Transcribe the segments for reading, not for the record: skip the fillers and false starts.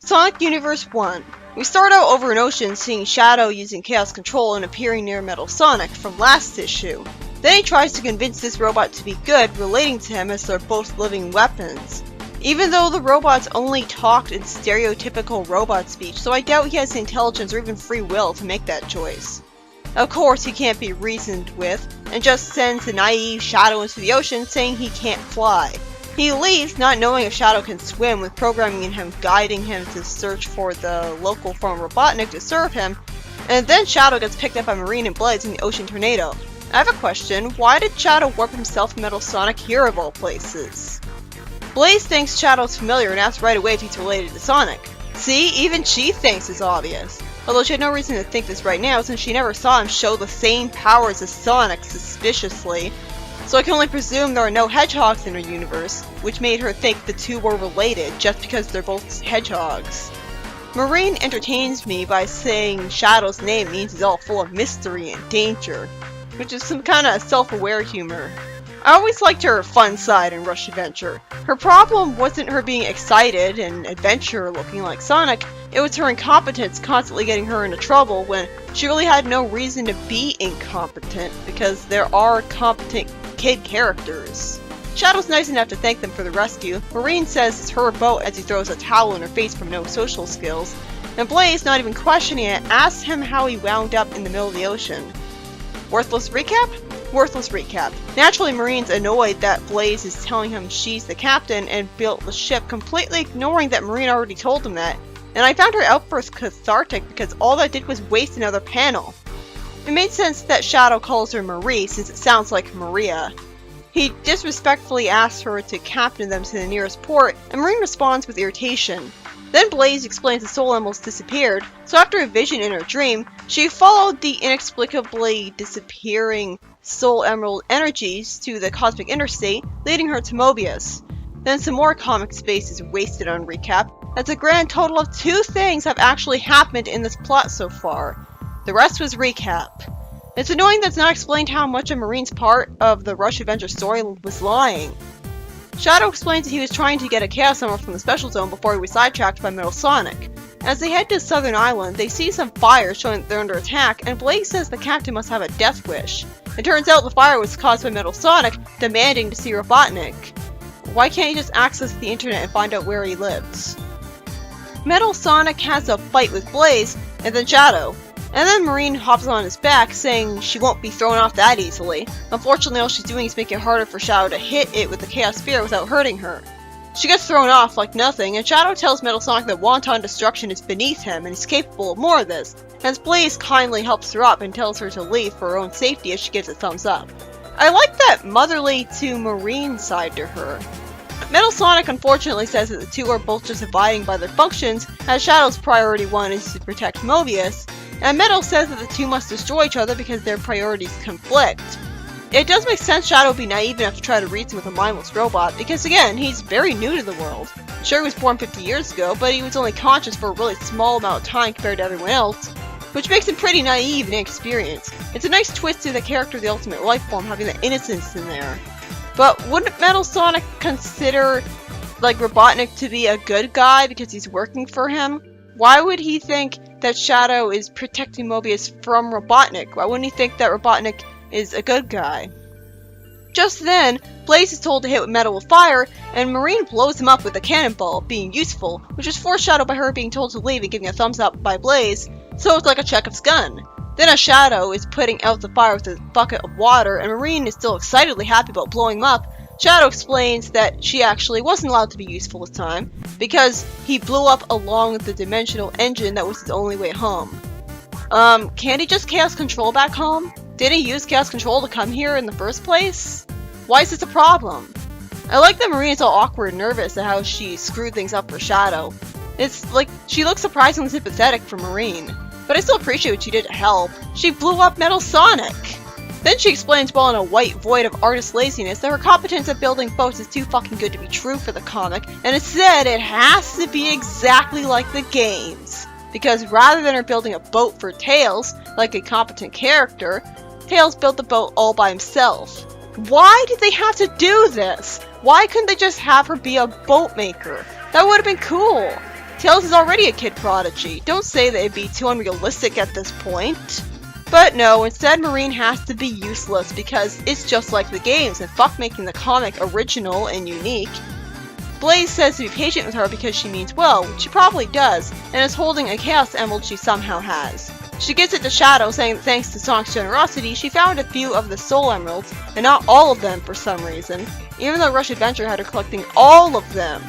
Sonic Universe 1. We start out over an ocean seeing Shadow using Chaos Control and appearing near Metal Sonic from last issue. Then he tries to convince this robot to be good, relating to him as they're both living weapons. Even though the robots only talked in stereotypical robot speech, so I doubt he has the intelligence or even free will to make that choice. Of course, he can't be reasoned with, and just sends the naive Shadow into the ocean saying he can't fly. He leaves, not knowing if Shadow can swim, with programming in him guiding him to search for the local form of Robotnik to serve him, and then Shadow gets picked up by Marine and Blaze in the ocean tornado. I have a question, why did Shadow warp himself to Metal Sonic here of all places? Blaze thinks Shadow's familiar and asks right away if he's related to Sonic. See, even she thinks it's obvious. Although she had no reason to think this right now since she never saw him show the same powers as Sonic suspiciously. So I can only presume there are no hedgehogs in her universe, which made her think the two were related just because they're both hedgehogs. Marine entertains me by saying Shadow's name means he's all full of mystery and danger, which is some kind of self-aware humor. I always liked her fun side in Rush Adventure. Her problem wasn't her being excited and adventure-looking like Sonic, it was her incompetence constantly getting her into trouble when she really had no reason to be incompetent, because there are competent kid characters. Shadow's nice enough to thank them for the rescue. Marine says it's her boat as he throws a towel in her face from no social skills. And Blaze, not even questioning it, asks him how he wound up in the middle of the ocean. Worthless recap? Worthless recap. Naturally, Marine's annoyed that Blaze is telling him she's the captain and built the ship, completely ignoring that Marine already told him that. And I found her outburst cathartic because all that did was waste another panel. It made sense that Shadow calls her Marie since it sounds like Maria. He disrespectfully asks her to captain them to the nearest port, and Marine responds with irritation. Then Blaze explains the soul emeralds disappeared, so after a vision in her dream, she followed the inexplicably disappearing soul emerald energies to the cosmic interstate, leading her to Mobius. Then some more comic space is wasted on recap, as a grand total of 2 things have actually happened in this plot so far. The rest was recap. It's annoying that it's not explained how much of Marine's part of the Rush Adventure story was lying. Shadow explains that he was trying to get a Chaos Emerald from the Special Zone before he was sidetracked by Metal Sonic. As they head to Southern Island, they see some fire showing that they're under attack, and Blaze says the captain must have a death wish. It turns out the fire was caused by Metal Sonic, demanding to see Robotnik. Why can't he just access the internet and find out where he lives? Metal Sonic has a fight with Blaze, and then Shadow. And then Marine hops on his back, saying she won't be thrown off that easily. Unfortunately, all she's doing is making it harder for Shadow to hit it with the Chaos Sphere without hurting her. She gets thrown off like nothing, and Shadow tells Metal Sonic that wanton destruction is beneath him and he's capable of more of this, as Blaze kindly helps her up and tells her to leave for her own safety as she gives a thumbs up. I like that motherly to Marine side to her. Metal Sonic unfortunately says that the two are both just abiding by their functions, as Shadow's priority 1 is to protect Mobius, and Metal says that the two must destroy each other because their priorities conflict. It does make sense Shadow would be naive enough to try to reason with a mindless robot, because again, he's very new to the world. Sure, he was born 50 years ago, but he was only conscious for a really small amount of time compared to everyone else, which makes him pretty naive and inexperienced. It's a nice twist to the character of the Ultimate Lifeform having the innocence in there. But wouldn't Metal Sonic consider, like, Robotnik to be a good guy because he's working for him? Why would he think that Shadow is protecting Mobius from Robotnik? Why wouldn't he think that Robotnik is a good guy? Just then, Blaze is told to hit with Metal with fire, and Marine blows him up with a cannonball, being useful, which is foreshadowed by her being told to leave and giving a thumbs up by Blaze, so it's like a Chekhov's gun. Then a Shadow is putting out the fire with a bucket of water, and Marine is still excitedly happy about blowing him up. Shadow explains that she actually wasn't allowed to be useful this time, because he blew up along the dimensional engine that was his only way home. Can't he just Chaos Control back home? Didn't he use Chaos Control to come here in the first place? Why is this a problem? I like that Marine is all awkward and nervous at how she screwed things up for Shadow. It's like, she looks surprisingly sympathetic for Marine. But I still appreciate what she did to help. She blew up Metal Sonic! Then she explains while in a white void of artist laziness that her competence at building boats is too fucking good to be true for the comic, and instead it has to be exactly like the games. Because rather than her building a boat for Tails, like a competent character, Tails built the boat all by himself. Why did they have to do this? Why couldn't they just have her be a boat maker? That would have been cool. Tails is already a kid prodigy. Don't say that it'd be too unrealistic at this point. But no, instead Marine has to be useless because it's just like the games, and fuck making the comic original and unique. Blaze says to be patient with her because she means well, which she probably does, and is holding a Chaos Emerald she somehow has. She gives it to Shadow, saying that thanks to Sonic's generosity, she found a few of the Soul Emeralds, and not all of them for some reason, even though Rush Adventure had her collecting all of them.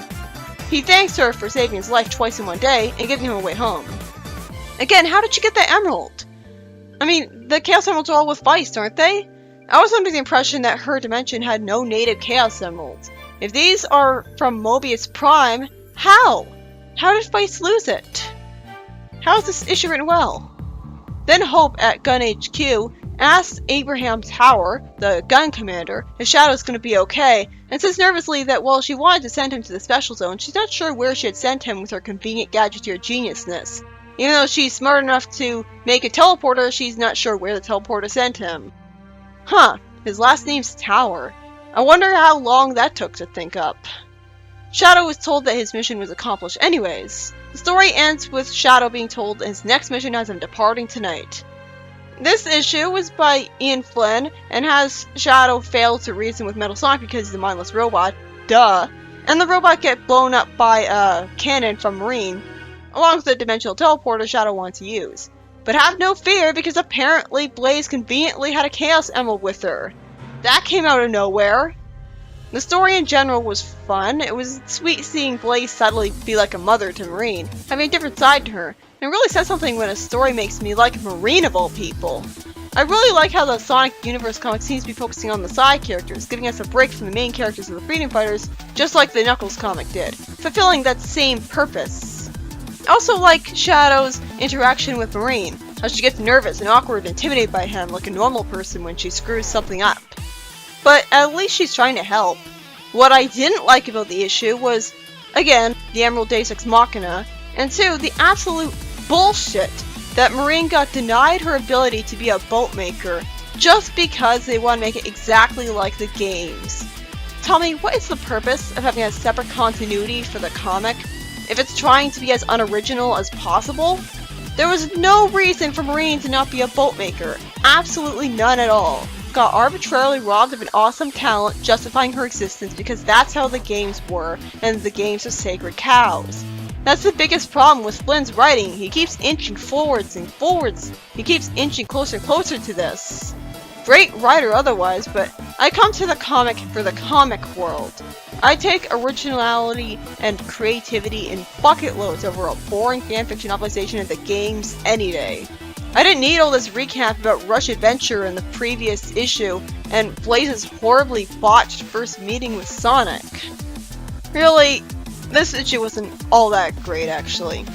He thanks her for saving his life twice in one day, and giving him a way home. Again, how did she get that emerald? I mean, the Chaos Emeralds are all with Feist, aren't they? I was under the impression that her dimension had no native Chaos Emeralds. If these are from Mobius Prime, how? How did Feist lose it? How is this issue written well? Then Hope at Gun HQ asks Abraham Tower, the gun commander, if Shadow's going to be okay, and says nervously that while she wanted to send him to the Special Zone, she's not sure where she had sent him with her convenient gadgeteer geniusness. Even though she's smart enough to make a teleporter, she's not sure where the teleporter sent him. Huh, his last name's Tower. I wonder how long that took to think up. Shadow was told that his mission was accomplished anyways. The story ends with Shadow being told his next mission has him departing tonight. This issue was by Ian Flynn and has Shadow fail to reason with Metal Sonic because he's a mindless robot. Duh. And the robot get blown up by a cannon from Marine, along with the dimensional teleporter Shadow wants to use. But have no fear because apparently Blaze conveniently had a Chaos Emerald with her. That came out of nowhere. The story in general was fun. It was sweet seeing Blaze suddenly be like a mother to Marine, having a different side to her. And it really says something when a story makes me like Marine of all people. I really like how the Sonic Universe comic seems to be focusing on the side characters, giving us a break from the main characters of the Freedom Fighters, just like the Knuckles comic did, fulfilling that same purpose. I also like Shadow's interaction with Marine, how she gets nervous and awkward and intimidated by him like a normal person when she screws something up. But at least she's trying to help. What I didn't like about the issue was, again, the Emerald Deus Ex Machina, and two, the absolute bullshit that Marine got denied her ability to be a boat maker just because they want to make it exactly like the games. Tell me, what is the purpose of having a separate continuity for the comic if it's trying to be as unoriginal as possible? There was no reason for Marine to not be a boat maker. Absolutely none at all. Got arbitrarily robbed of an awesome talent justifying her existence because that's how the games were, and the games are sacred cows. That's the biggest problem with Flynn's writing. He keeps inching forwards and forwards. He keeps inching closer and closer to this. Great writer otherwise, but I come to the comic for the comic world. I take originality and creativity in bucket loads over a boring fanfiction novelization of the games any day. I didn't need all this recap about Rush Adventure in the previous issue and Blaze's horribly botched first meeting with Sonic. Really, this issue wasn't all that great actually.